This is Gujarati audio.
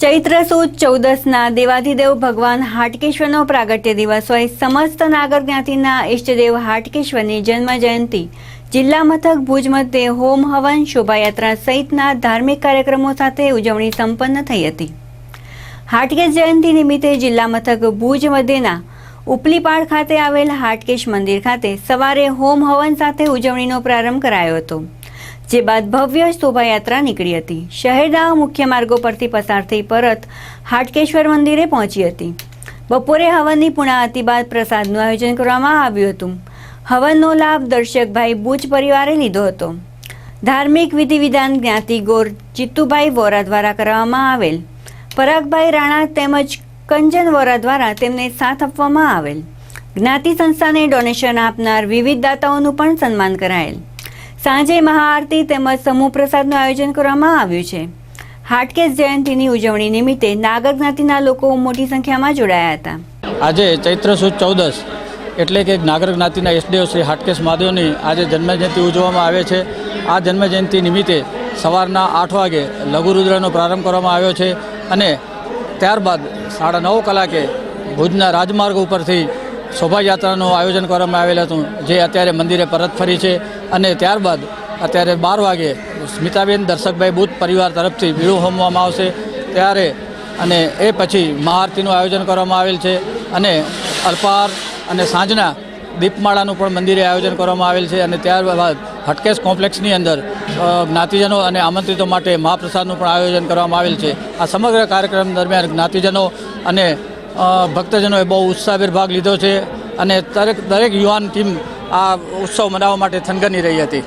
ચૈત્ર સુદ 14ના દેવાધિદેવ ભગવાન હાટકેશ્વરનો પ્રાગટ્ય દિવસ હોય સમસ્ત નાગર જ્ઞાતિના ઇષ્ટદેવ હાટકેશ્વરની જન્મ જયંતિ જિલ્લા મથક ભુજ મધ્યે હોમ હવન શોભાયાત્રા સહિતના ધાર્મિક કાર્યક્રમો સાથે ઉજવણી સંપન્ન થઈ હતી। હાટકેશ જયંતિ નિમિત્તે જિલ્લા મથક ભુજ મધ્યના ઉપલીપાડ ખાતે આવેલ હાટકેશ મંદિર ખાતે સવારે હોમ હવન સાથે ઉજવણીનો પ્રારંભ કરાયો હતો, જે બાદ ભવ્ય શોભાયાત્રા નીકળી હતી। શહેરના મુખ્ય માર્ગો પરથી પસાર થઈ પરત હાટકેશ્વર મંદિરે પહોંચી હતી। બપોરે હવનની પૂર્ણાહુતિ બાદ પ્રસાદનું આયોજન કરવામાં આવ્યું હતું। હવનનો લાભ દર્શકભાઈ બુચ પરિવારે લીધો હતો। ધાર્મિક વિધિ વિધાન જ્ઞાતિ ગોર જીતુભાઈ વોરા દ્વારા કરવામાં આવેલ, પરાગભાઈ રાણા તેમજ કંજન વોરા દ્વારા તેમને સાથ આપવામાં આવેલ। જ્ઞાતિ સંસ્થાને ડોનેશન આપનાર વિવિધ દાતાઓનું પણ સન્માન કરાયેલ। સાંજે મહાઆરતી તેમજ સમૂહ પ્રસાદનું આયોજન કરવામાં આવ્યું છે। હાટકેશ જયંતિની ઉજવણી નિમિત્તે નાગર જ્ઞાતિના લોકો મોટી સંખ્યામાં જોડાયા હતા। આજે ચૈત્ર સુદ 14 એટલે કે નાગર જ્ઞાતિના ઈષ્ટદેવ શ્રી હાટકેશ મહાદેવની આજે જન્મજયંતિ ઉજવવામાં આવે છે। આ જન્મજયંતિ નિમિત્તે સવારના 8 વાગે લઘુરુદ્રનો પ્રારંભ કરવામાં આવ્યો છે અને ત્યારબાદ 9:30 કલાકે ભુજના રાજમાર્ગ ઉપરથી શોભાયાત્રાનું આયોજન કરવામાં આવેલ હતું, જે અત્યારે મંદિરે પરત ફરી છે। અને ત્યારબાદ અત્યારે 12 વાગે સ્મિતાબેન દર્શકભાઈ બુચ પરિવાર તરફથી બીડું હોમવામાં આવશે ત્યારે, અને એ પછી મહાઆરતીનું આયોજન કરવામાં આવેલ છે અને અલ્પાહાર અને સાંજના દીપમાળાનું પણ મંદિરે આયોજન કરવામાં આવેલ છે। અને ત્યારબાદ હાટકેશ કોમ્પ્લેક્સની અંદર જ્ઞાતિજનો અને આમંત્રિતો માટે મહાપ્રસાદનું પણ આયોજન કરવામાં આવેલ છે। આ સમગ્ર કાર્યક્રમ દરમિયાન જ્ઞાતિજનો અને ભક્તજનોએ બહુ ઉત્સાહભેર ભાગ લીધો છે અને દરેક યુવાન ટીમ આ ઉત્સવ મનાવવા માટે થનગની રહી હતી।